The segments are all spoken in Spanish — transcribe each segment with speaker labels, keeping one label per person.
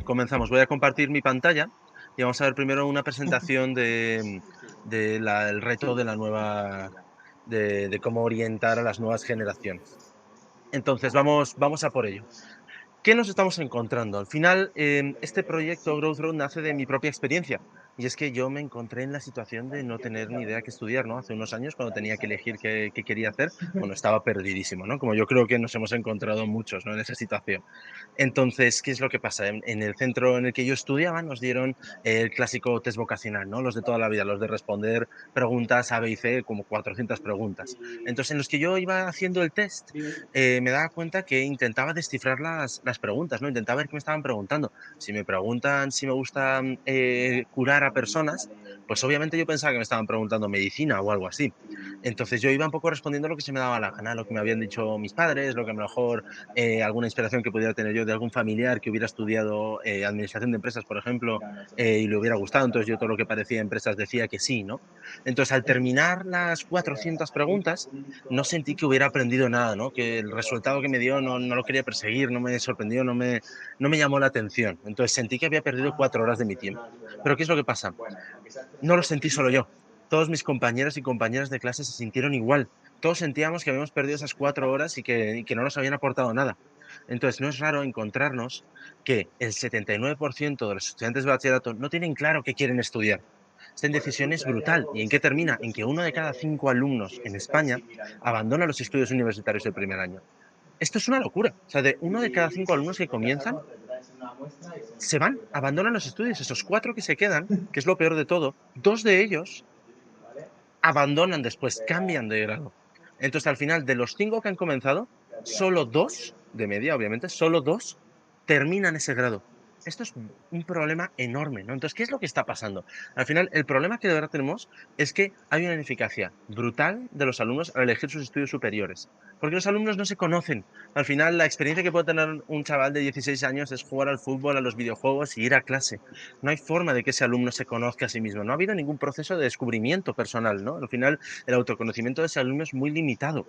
Speaker 1: comenzamos. Voy a compartir mi pantalla y vamos a ver primero una presentación el reto de la nueva, de cómo orientar a las nuevas generaciones. Entonces, vamos a por ello. ¿Qué nos estamos encontrando? Al final, este proyecto Growth Road nace de mi propia experiencia. Y es que yo me encontré en la situación de no tener ni idea qué estudiar, ¿no? Hace unos años, cuando tenía que elegir qué quería hacer, bueno, estaba perdidísimo, ¿no? Como yo creo que nos hemos encontrado muchos, ¿no? En esa situación. Entonces, ¿qué es lo que pasa? En el centro en el que yo estudiaba nos dieron el clásico test vocacional, ¿no? Los de toda la vida, los de responder preguntas A, B y C, como 400 preguntas. Entonces, en los que yo iba haciendo el test, me daba cuenta que intentaba descifrar las preguntas, ¿no? Intentaba ver qué me estaban preguntando. Si me preguntan si me gusta curar a personas, pues obviamente yo pensaba que me estaban preguntando medicina o algo así. Entonces yo iba un poco respondiendo lo que se me daba la gana, lo que me habían dicho mis padres, lo que a lo mejor alguna inspiración que pudiera tener yo de algún familiar que hubiera estudiado administración de empresas, por ejemplo, y le hubiera gustado. Entonces yo todo lo que parecía empresas decía que sí, ¿no? Entonces al terminar las 400 preguntas, no sentí que hubiera aprendido nada, ¿no? Que el resultado que me dio no lo quería perseguir, no me sorprendió, no me llamó la atención. Entonces sentí que había perdido 4 horas de mi tiempo. Pero ¿qué es lo que pasa? No lo sentí solo yo. Todos mis compañeros y compañeras de clase se sintieron igual. Todos sentíamos que habíamos perdido esas 4 horas y que no nos habían aportado nada. Entonces, no es raro encontrarnos que el 79% de los estudiantes de bachillerato no tienen claro qué quieren estudiar. Esta indecisión es brutal. ¿Y en qué termina? En que 1 de cada 5 alumnos en España abandona los estudios universitarios el primer año. Esto es una locura. O sea, de 1 de cada 5 alumnos que comienzan, se van, abandonan los estudios. Esos 4 que se quedan, que es lo peor de todo, 2 de ellos abandonan después, cambian de grado. Entonces, al final, de los 5 que han comenzado, solo 2 de media, obviamente, solo 2 terminan ese grado. Esto es un problema enorme, ¿no? Entonces, ¿qué es lo que está pasando? Al final, el problema que de verdad tenemos es que hay una ineficacia brutal de los alumnos al elegir sus estudios superiores, porque los alumnos no se conocen. Al final, la experiencia que puede tener un chaval de 16 años es jugar al fútbol, a los videojuegos y ir a clase. No hay forma de que ese alumno se conozca a sí mismo. No ha habido ningún proceso de descubrimiento personal, ¿no? Al final, el autoconocimiento de ese alumno es muy limitado.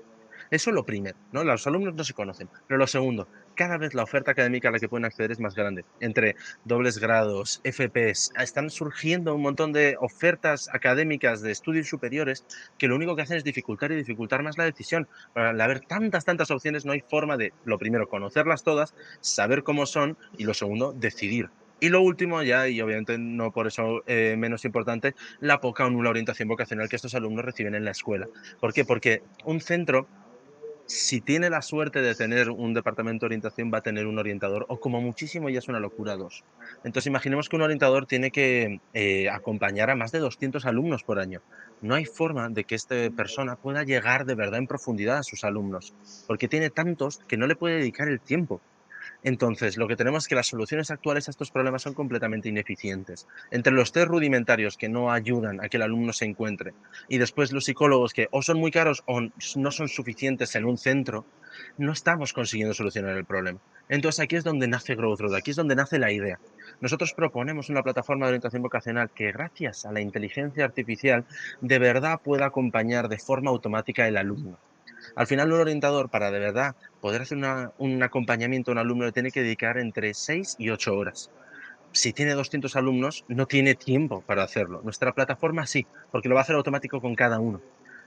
Speaker 1: Eso es lo primero, ¿no? Los alumnos no se conocen. Pero lo segundo, cada vez la oferta académica a la que pueden acceder es más grande. Entre dobles grados, FPs, están surgiendo un montón de ofertas académicas de estudios superiores que lo único que hacen es dificultar y dificultar más la decisión. Al haber tantas opciones, no hay forma de, lo primero, conocerlas todas, saber cómo son y lo segundo, decidir. Y lo último ya, y obviamente no por eso menos importante, la poca o nula orientación vocacional que estos alumnos reciben en la escuela. ¿Por qué? Porque un centro, si tiene la suerte de tener un departamento de orientación, va a tener un orientador, o como muchísimo ya es una locura, 2. Entonces, imaginemos que un orientador tiene que acompañar a más de 200 alumnos por año. No hay forma de que esta persona pueda llegar de verdad en profundidad a sus alumnos, porque tiene tantos que no le puede dedicar el tiempo. Entonces, lo que tenemos es que las soluciones actuales a estos problemas son completamente ineficientes. Entre los test rudimentarios que no ayudan a que el alumno se encuentre y después los psicólogos que o son muy caros o no son suficientes en un centro, no estamos consiguiendo solucionar el problema. Entonces, aquí es donde nace Growth Road, aquí es donde nace la idea. Nosotros proponemos una plataforma de orientación vocacional que, gracias a la inteligencia artificial, de verdad pueda acompañar de forma automática el alumno. Al final, un orientador, para de verdad poder hacer un acompañamiento a un alumno, le tiene que dedicar entre 6 y 8 horas. Si tiene 200 alumnos, no tiene tiempo para hacerlo. Nuestra plataforma sí, porque lo va a hacer automático con cada uno.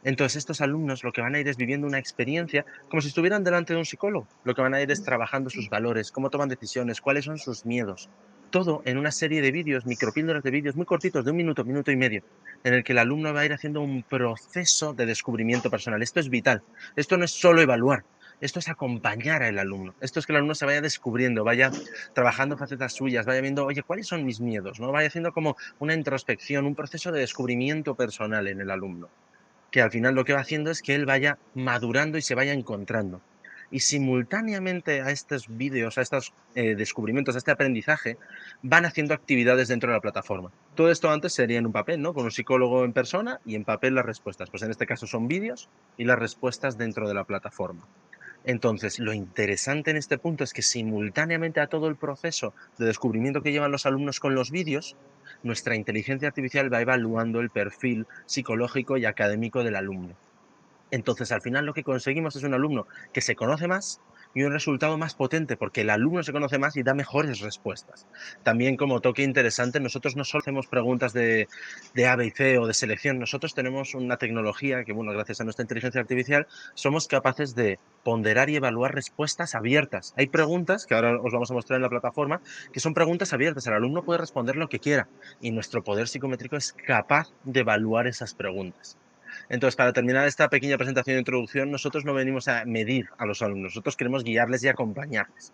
Speaker 1: Entonces, estos alumnos lo que van a ir es viviendo una experiencia como si estuvieran delante de un psicólogo. Lo que van a ir es trabajando sus valores, cómo toman decisiones, cuáles son sus miedos. Todo en una serie de vídeos, micropíldoras de vídeos muy cortitos, de un minuto, minuto y medio, en el que el alumno va a ir haciendo un proceso de descubrimiento personal. Esto es vital. Esto no es solo evaluar, esto es acompañar al alumno. Esto es que el alumno se vaya descubriendo, vaya trabajando facetas suyas, vaya viendo, oye, ¿cuáles son mis miedos? ¿No? Vaya haciendo como una introspección, un proceso de descubrimiento personal en el alumno, que al final lo que va haciendo es que él vaya madurando y se vaya encontrando. Y simultáneamente a estos vídeos, a estos descubrimientos, a este aprendizaje, van haciendo actividades dentro de la plataforma. Todo esto antes sería en un papel, ¿no? Con un psicólogo en persona y en papel las respuestas. Pues en este caso son vídeos y las respuestas dentro de la plataforma. Entonces, lo interesante en este punto es que simultáneamente a todo el proceso de descubrimiento que llevan los alumnos con los vídeos, nuestra inteligencia artificial va evaluando el perfil psicológico y académico del alumno. Entonces, al final lo que conseguimos es un alumno que se conoce más, y un resultado más potente, porque el alumno se conoce más y da mejores respuestas. También como toque interesante, nosotros no solo hacemos preguntas de A, B y C o de selección, nosotros tenemos una tecnología que, bueno, gracias a nuestra inteligencia artificial, somos capaces de ponderar y evaluar respuestas abiertas. Hay preguntas, que ahora os vamos a mostrar en la plataforma, que son preguntas abiertas. El alumno puede responder lo que quiera y nuestro poder psicométrico es capaz de evaluar esas preguntas. Entonces, para terminar esta pequeña presentación de introducción, nosotros no venimos a medir a los alumnos, nosotros queremos guiarles y acompañarles.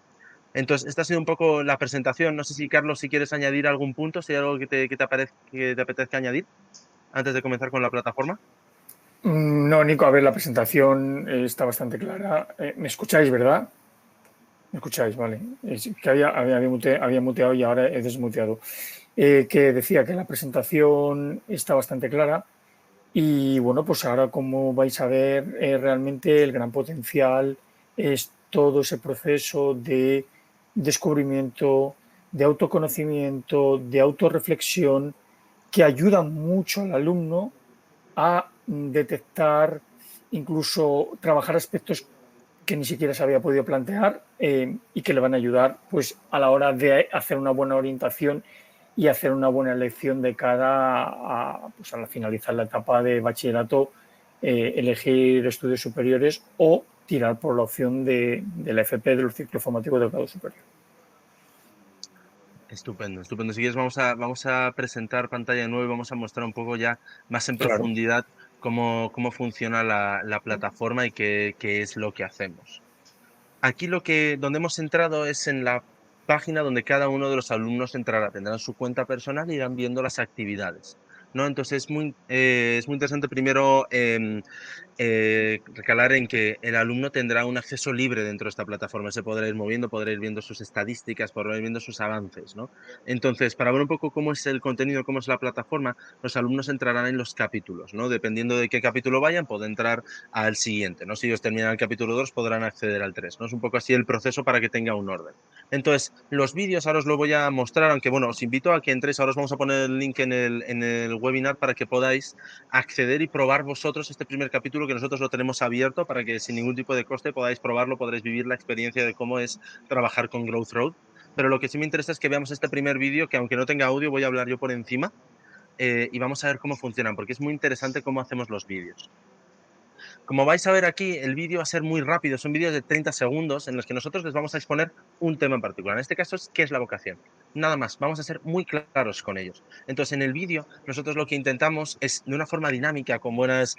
Speaker 1: Entonces, esta ha sido un poco la presentación. No sé si, Carlos, si quieres añadir algún punto, si hay algo que te apetezca añadir antes de comenzar con la plataforma.
Speaker 2: No, Nico, a ver, la presentación está bastante clara. ¿Me escucháis, verdad? ¿Me escucháis? Vale. Es que había muteado y ahora he desmuteado. Que decía que la presentación está bastante clara y bueno, pues ahora como vais a ver, realmente el gran potencial es todo ese proceso de descubrimiento, de autoconocimiento, de autorreflexión que ayuda mucho al alumno a detectar, incluso trabajar aspectos que ni siquiera se había podido plantear y que le van a ayudar pues, a la hora de hacer una buena orientación y hacer una buena elección de cara pues, a finalizar la etapa de bachillerato, elegir estudios superiores o tirar por la opción de la FP, del ciclo formativo del grado superior.
Speaker 1: Estupendo, estupendo. Si quieres, vamos a presentar pantalla de nuevo y vamos a mostrar un poco ya más en
Speaker 2: Claro.
Speaker 1: profundidad cómo funciona la plataforma y qué es lo que hacemos. Aquí donde hemos entrado es en la página donde cada uno de los alumnos entrará, tendrán su cuenta personal y irán viendo las actividades, ¿no? Entonces es muy interesante primero recalar en que el alumno tendrá un acceso libre dentro de esta plataforma, se podrá ir moviendo, podrá ir viendo sus estadísticas, podrá ir viendo sus avances, ¿no? Entonces, para ver un poco cómo es el contenido, cómo es la plataforma, los alumnos entrarán en los capítulos, ¿no? Dependiendo de qué capítulo vayan, pueden entrar al siguiente, ¿no? Si ellos terminan el capítulo 2, podrán acceder al 3, ¿no? Es un poco así el proceso para que tenga un orden. Entonces, los vídeos ahora os lo voy a mostrar, aunque bueno, os invito a que entréis, ahora os vamos a poner el link en el webinar para que podáis acceder y probar vosotros este primer capítulo que nosotros lo tenemos abierto para que sin ningún tipo de coste podáis probarlo, podréis vivir la experiencia de cómo es trabajar con Growth Road. Pero lo que sí me interesa es que veamos este primer vídeo, que aunque no tenga audio, voy a hablar yo por encima y vamos a ver cómo funcionan, porque es muy interesante cómo hacemos los vídeos. Como vais a ver aquí, el vídeo va a ser muy rápido, son vídeos de 30 segundos en los que nosotros les vamos a exponer un tema en particular. En este caso es qué es la vocación. Nada más, vamos a ser muy claros con ellos. Entonces, en el vídeo, nosotros lo que intentamos es, de una forma dinámica, con buenas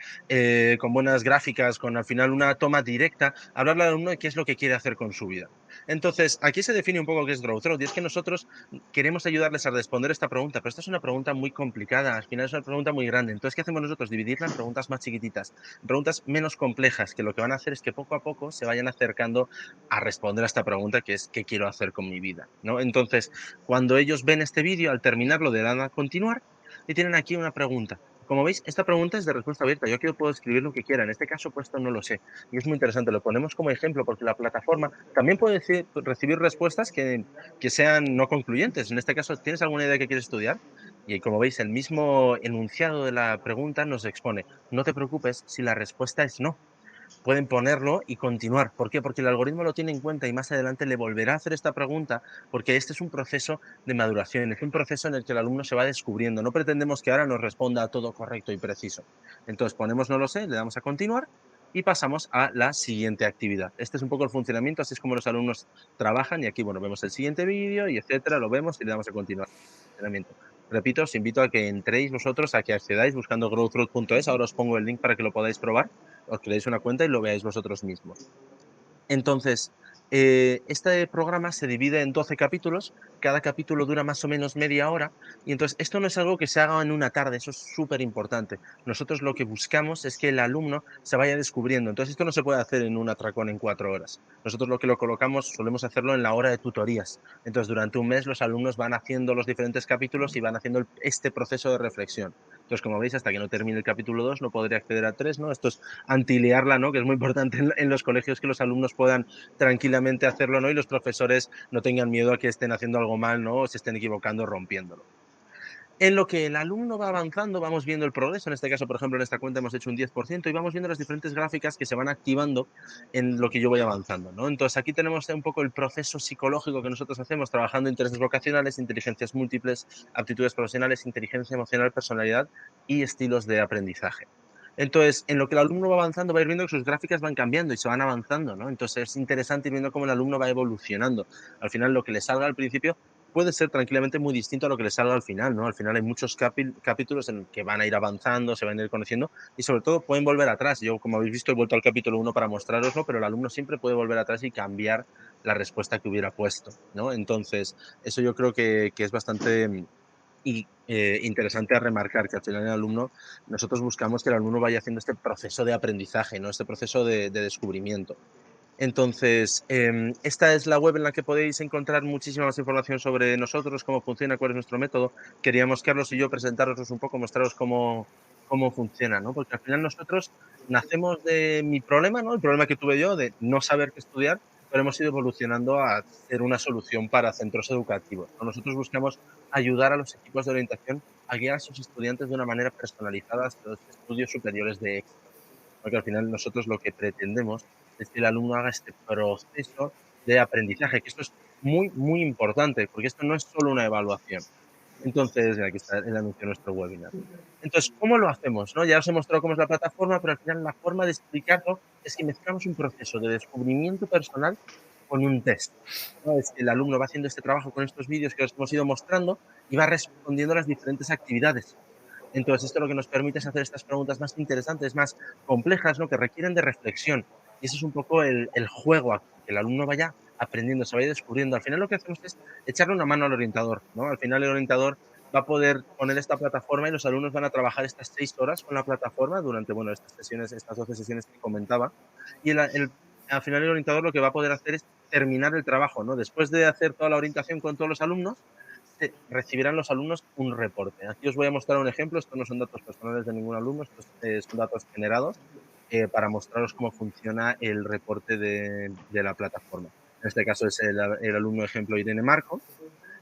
Speaker 1: gráficas, con al final una toma directa, hablarle al alumno de qué es lo que quiere hacer con su vida. Entonces, aquí se define un poco qué es Growth Road, y es que nosotros queremos ayudarles a responder esta pregunta, pero esta es una pregunta muy complicada, al final es una pregunta muy grande. Entonces, ¿qué hacemos nosotros? Dividirla en preguntas más chiquititas, preguntas menos complejas, que lo que van a hacer es que poco a poco se vayan acercando a responder a esta pregunta, que es ¿qué quiero hacer con mi vida? ¿No? Entonces, cuando ellos ven este vídeo, al terminarlo le dan a continuar y tienen aquí una pregunta. Como veis, esta pregunta es de respuesta abierta. Yo aquí puedo escribir lo que quiera. En este caso, pues esto no lo sé. Y es muy interesante. Lo ponemos como ejemplo porque la plataforma también puede recibir respuestas que sean no concluyentes. En este caso, ¿tienes alguna idea que quieres estudiar? Y como veis, el mismo enunciado de la pregunta nos expone: no te preocupes si la respuesta es no. Pueden ponerlo y continuar. ¿Por qué? Porque el algoritmo lo tiene en cuenta y más adelante le volverá a hacer esta pregunta, porque este es un proceso de maduración, es un proceso en el que el alumno se va descubriendo. No pretendemos que ahora nos responda a todo correcto y preciso. Entonces ponemos no lo sé, le damos a continuar y pasamos a la siguiente actividad. Este es un poco el funcionamiento, así es como los alumnos trabajan y aquí, bueno, vemos el siguiente vídeo y etcétera, lo vemos y le damos a continuar. Repito, os invito a que entréis vosotros, a que accedáis buscando growthroad.es. Ahora os pongo el link para que lo podáis probar, os creéis una cuenta y lo veáis vosotros mismos. Entonces, este programa se divide en 12 capítulos, cada capítulo dura más o menos media hora, y entonces esto no es algo que se haga en una tarde, eso es súper importante. Nosotros lo que buscamos es que el alumno se vaya descubriendo, entonces esto no se puede hacer en un atracón en 4 horas. Nosotros lo que lo colocamos, solemos hacerlo en la hora de tutorías. Entonces, durante un mes los alumnos van haciendo los diferentes capítulos y van haciendo este proceso de reflexión. Entonces, como veis, hasta que no termine el capítulo 2 no podré acceder al 3, ¿no? Esto es antiliarla, ¿no? Que es muy importante en los colegios, que los alumnos puedan tranquilamente hacerlo, ¿no? Y los profesores no tengan miedo a que estén haciendo algo mal, ¿no? O se estén equivocando rompiéndolo. En lo que el alumno va avanzando, vamos viendo el progreso. En este caso, por ejemplo, en esta cuenta hemos hecho un 10% y vamos viendo las diferentes gráficas que se van activando en lo que yo voy avanzando, ¿no? Entonces, aquí tenemos un poco el proceso psicológico que nosotros hacemos trabajando intereses vocacionales, inteligencias múltiples, aptitudes profesionales, inteligencia emocional, personalidad y estilos de aprendizaje. Entonces, en lo que el alumno va avanzando, va a ir viendo que sus gráficas van cambiando y se van avanzando, ¿no? Entonces, es interesante ir viendo cómo el alumno va evolucionando. Al final, lo que le salga al principio puede ser tranquilamente muy distinto a lo que le salga al final, ¿no? Al final hay muchos capítulos en que van a ir avanzando, se van a ir conociendo y sobre todo pueden volver atrás. Yo, como habéis visto, he vuelto al capítulo 1 para mostraroslo, pero el alumno siempre puede volver atrás y cambiar la respuesta que hubiera puesto, ¿no? Entonces, eso yo creo que es bastante interesante a remarcar, que al final el alumno, nosotros buscamos que el alumno vaya haciendo este proceso de aprendizaje, ¿no? Este proceso de descubrimiento. Entonces, esta es la web en la que podéis encontrar muchísima más información sobre nosotros, cómo funciona, cuál es nuestro método. Queríamos, Carlos y yo, presentároslos un poco, mostraros cómo funciona, ¿no? Porque al final nosotros nacemos de mi problema, ¿no? El problema que tuve yo de no saber qué estudiar, pero hemos ido evolucionando a ser una solución para centros educativos, ¿no? Nosotros buscamos ayudar a los equipos de orientación a guiar a sus estudiantes de una manera personalizada hacia los estudios superiores de éxito, porque al final nosotros lo que pretendemos es que el alumno haga este proceso de aprendizaje, que esto es muy, muy importante, porque esto no es solo una evaluación. Entonces, aquí está el anuncio de nuestro webinar. Entonces, ¿cómo lo hacemos? ¿No? Ya os he mostrado cómo es la plataforma, pero al final la forma de explicarlo es que mezclamos un proceso de descubrimiento personal con un test, ¿no? Es que el alumno va haciendo este trabajo con estos vídeos que os hemos ido mostrando y va respondiendo a las diferentes actividades. Entonces, esto lo que nos permite es hacer estas preguntas más interesantes, más complejas, ¿no? Que requieren de reflexión. Y ese es un poco el juego aquí, que el alumno vaya aprendiendo, se vaya descubriendo. Al final lo que hacemos es echarle una mano al orientador, ¿no? Al final el orientador va a poder poner esta plataforma y los alumnos van a trabajar estas 6 horas con la plataforma durante, bueno, estas sesiones, estas 12 sesiones que comentaba. Y al final el orientador lo que va a poder hacer es terminar el trabajo, ¿no? Después de hacer toda la orientación con todos los alumnos, recibirán los alumnos un reporte. Aquí os voy a mostrar un ejemplo. Estos no son datos personales de ningún alumno, estos son datos generados para mostraros cómo funciona el reporte de la plataforma. En este caso es el alumno ejemplo Irene Marco.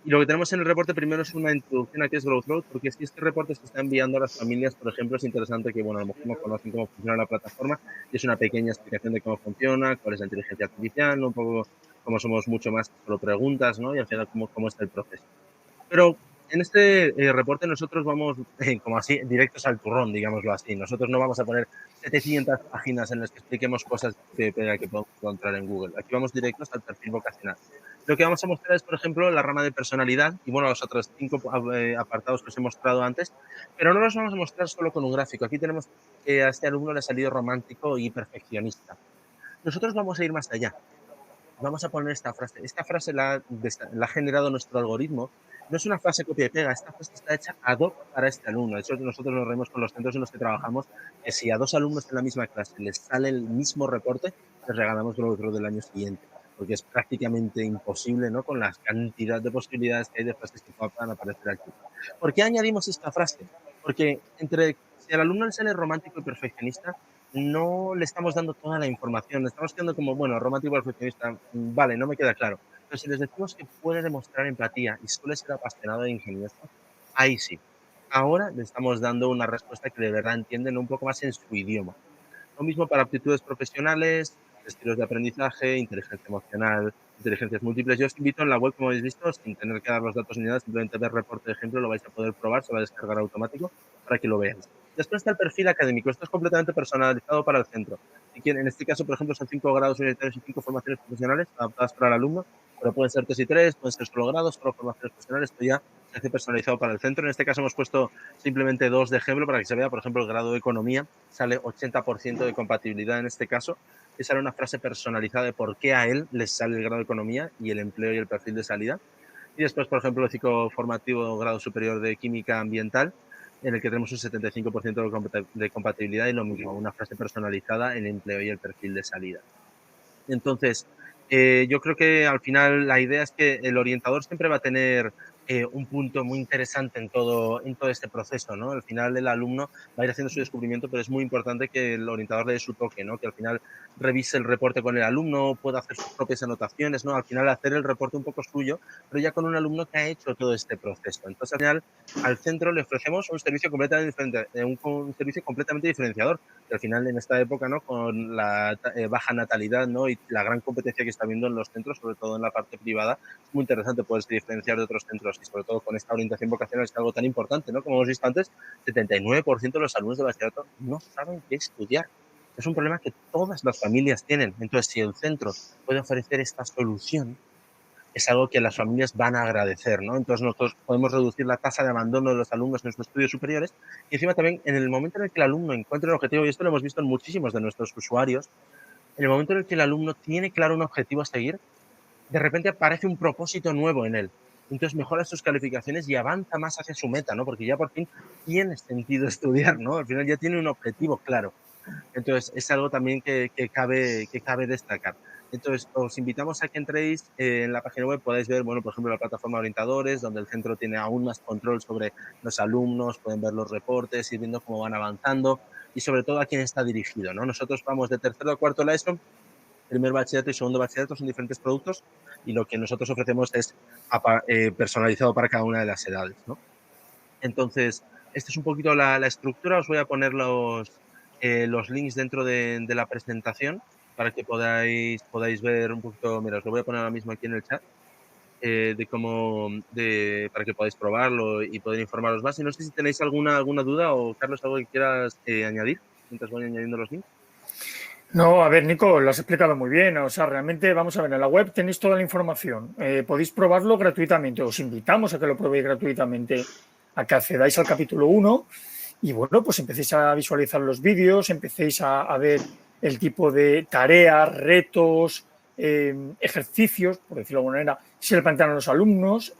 Speaker 1: Y lo que tenemos en el reporte primero es una introducción a qué es Growth Road, porque si este reporte se está enviando a las familias, por ejemplo, es interesante que, bueno, a lo mejor no conocen cómo funciona la plataforma, y es una pequeña explicación de cómo funciona, cuál es la inteligencia artificial, un poco cómo somos mucho más que solo preguntas, ¿no? Y al final cómo está el proceso. Pero en este reporte nosotros vamos, como así, directos al turrón, digámoslo así. Nosotros no vamos a poner 700 páginas en las que expliquemos cosas que podemos encontrar en Google. Aquí vamos directos al perfil vocacional. Lo que vamos a mostrar es, por ejemplo, la rama de personalidad y, bueno, los otros 5 apartados que os he mostrado antes, pero no los vamos a mostrar solo con un gráfico. Aquí tenemos que a este alumno le ha salido romántico y perfeccionista. Nosotros vamos a ir más allá. Vamos a poner esta frase. Esta frase la ha generado nuestro algoritmo. No es una frase copia y pega, esta frase está hecha ad hoc para este alumno. De hecho, nosotros nos reímos con los centros en los que trabajamos, que si a 2 alumnos en la misma clase les sale el mismo reporte, les regalamos el otro del año siguiente, porque es prácticamente imposible, ¿no? Con la cantidad de posibilidades que hay de frases que puedan aparecer aquí. ¿Por qué añadimos esta frase? Porque si al alumno le sale romántico y perfeccionista, no le estamos dando toda la información, le estamos quedando como, bueno, romántico perfeccionista, vale, no me queda claro. Pero si les decimos que puede demostrar empatía y suele ser apasionado e ingenioso, ahí sí. Ahora le estamos dando una respuesta que de verdad entienden un poco más en su idioma. Lo mismo para aptitudes profesionales, estilos de aprendizaje, inteligencia emocional, inteligencias múltiples. Yo os invito en la web, como habéis visto, sin tener que dar los datos ni nada, simplemente ver reporte de ejemplo, lo vais a poder probar, se va a descargar automático para que lo veáis. Después está el perfil académico. Esto es completamente personalizado para el centro. Si quieren, en este caso, por ejemplo, son 5 grados universitarios y 5 formaciones profesionales adaptadas para el alumno, pero pueden ser 3 y 3, pueden ser solo grados, solo formaciones profesionales. Esto ya se hace personalizado para el centro. En este caso hemos puesto simplemente 2 de ejemplo para que se vea, por ejemplo, el grado de economía sale 80% de compatibilidad en este caso, y sale una frase personalizada de por qué a él les sale el grado de economía y el empleo y el perfil de salida. Y después, por ejemplo, el ciclo formativo grado superior de química ambiental, en el que tenemos un 75% de compatibilidad y lo mismo, una frase personalizada, el empleo y el perfil de salida. Entonces, yo creo que al final la idea es que el orientador siempre va a tener un punto muy interesante en todo este proceso, ¿no? Al final el alumno va a ir haciendo su descubrimiento, pero es muy importante que el orientador le dé su toque, ¿no? Que al final revise el reporte con el alumno, pueda hacer sus propias anotaciones, ¿no? Al final hacer el reporte un poco suyo, pero ya con un alumno que ha hecho todo este proceso. Entonces, al final, al centro le ofrecemos un servicio completamente diferente, un servicio completamente diferenciador, que al final en esta época, ¿no? Con la baja natalidad, ¿no? Y la gran competencia que está habiendo en los centros, sobre todo en la parte privada, es muy interesante poderse diferenciar de otros centros y sobre todo con esta orientación vocacional es algo tan importante, ¿no? Como hemos visto antes, 79% de los alumnos de bachillerato no saben qué estudiar. Es un problema que todas las familias tienen. Entonces, si el centro puede ofrecer esta solución, es algo que las familias van a agradecer, ¿no? Entonces nosotros podemos reducir la tasa de abandono de los alumnos en nuestros estudios superiores y encima también en el momento en el que el alumno encuentre el objetivo, y esto lo hemos visto en muchísimos de nuestros usuarios, en el momento en el que el alumno tiene claro un objetivo a seguir, de repente aparece un propósito nuevo en él. Entonces mejora sus calificaciones y avanza más hacia su meta, ¿no? Porque ya por fin tiene sentido estudiar, ¿no? Al final ya tiene un objetivo claro. Entonces, es algo también que cabe destacar. Entonces, os invitamos a que entréis en la página web, podáis ver, bueno, por ejemplo, la plataforma de orientadores, donde el centro tiene aún más control sobre los alumnos, pueden ver los reportes, ir viendo cómo van avanzando y sobre todo a quién está dirigido, ¿no? Nosotros vamos de tercero a cuarto la ESO, primer bachillerato y segundo bachillerato son diferentes productos y lo que nosotros ofrecemos es personalizado para cada una de las edades, ¿no? Entonces, esta es un poquito la estructura. Os voy a poner los links dentro de la presentación para que podáis ver un poquito. Mira, os lo voy a poner ahora mismo aquí en el chat para que podáis probarlo y poder informaros más. Y no sé si tenéis alguna duda o, Carlos, algo que quieras añadir mientras voy añadiendo los links.
Speaker 2: No, a ver, Nico, lo has explicado muy bien. O sea, realmente, vamos a ver, en la web tenéis toda la información. Podéis probarlo gratuitamente. Os invitamos a que lo probéis gratuitamente, a que accedáis al capítulo 1 y, bueno, pues empecéis a visualizar los vídeos, empecéis a ver el tipo de tareas, retos, ejercicios, por decirlo de alguna manera, si le plantean a los alumnos.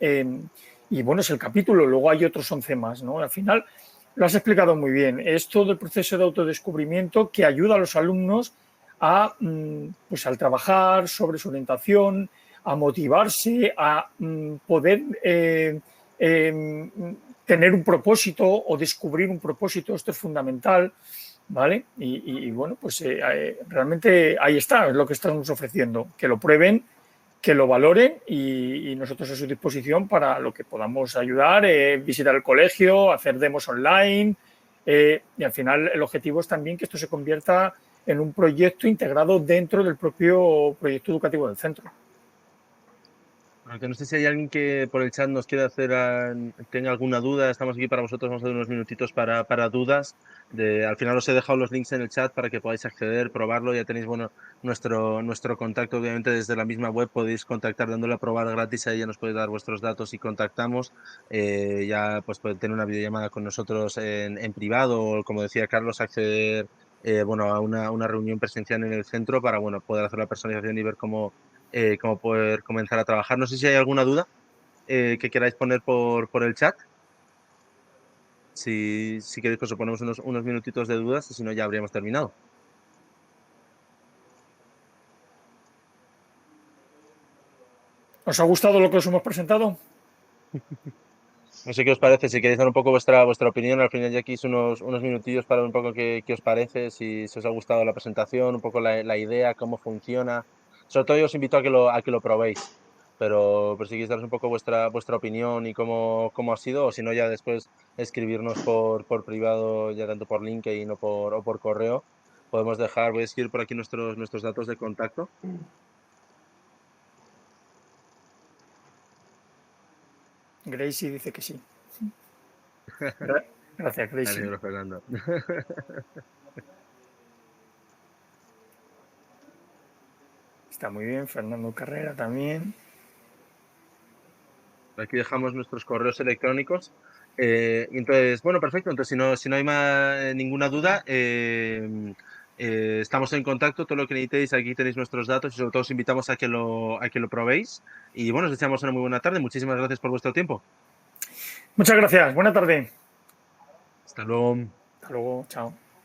Speaker 2: Y, bueno, es el capítulo. Luego hay otros 11 más, ¿no? Al final, lo has explicado muy bien. Es todo el proceso de autodescubrimiento que ayuda a los alumnos a, pues al trabajar sobre su orientación, a motivarse, a poder tener un propósito o descubrir un propósito. Esto es fundamental, ¿vale? Y bueno, pues realmente ahí está, es lo que estamos ofreciendo, que lo prueben, que lo valoren y nosotros a su disposición para lo que podamos ayudar, visitar el colegio, hacer demos online y al final el objetivo es también que esto se convierta en un proyecto integrado dentro del propio proyecto educativo del centro.
Speaker 1: Aunque no sé si hay alguien que por el chat nos quiera tenga alguna duda, estamos aquí para vosotros, vamos a dar unos minutitos para dudas. Al final os he dejado los links en el chat para que podáis acceder, probarlo, ya tenéis nuestro contacto, obviamente desde la misma web podéis contactar dándole a probar gratis, ahí ya nos podéis dar vuestros datos y contactamos. Ya pues podéis tener una videollamada con nosotros en privado o, como decía Carlos, acceder a una reunión presencial en el centro para poder hacer la personalización y ver cómo poder comenzar a trabajar. No sé si hay alguna duda que queráis poner por el chat. Si queréis, pues os ponemos unos minutitos de dudas y si no, ya habríamos terminado.
Speaker 2: ¿Os ha gustado lo que os hemos presentado?
Speaker 1: No sé qué os parece, si queréis dar un poco vuestra opinión, al final ya aquí unos minutillos para ver un poco qué os parece, si os ha gustado la presentación, un poco la idea, cómo funciona. Sobre todo yo os invito a que lo probéis, pero si queréis daros un poco vuestra opinión y cómo ha sido, o si no ya después escribirnos por privado, ya tanto por LinkedIn o por correo, podemos dejar, voy a escribir por aquí nuestros datos de contacto.
Speaker 2: Gracie dice que sí. Gracias, Gracie.
Speaker 1: Gracias, Fernando.
Speaker 2: Está muy bien, Fernando Carrera también.
Speaker 1: Aquí dejamos nuestros correos electrónicos. Y entonces, bueno, perfecto. Entonces, si no hay ninguna duda, estamos en contacto. Todo lo que necesitéis, aquí tenéis nuestros datos y sobre todo os invitamos a que lo probéis. Y bueno, os deseamos una muy buena tarde. Muchísimas gracias por vuestro tiempo.
Speaker 2: Muchas gracias. Buena tarde.
Speaker 1: Hasta luego.
Speaker 2: Hasta luego. Chao.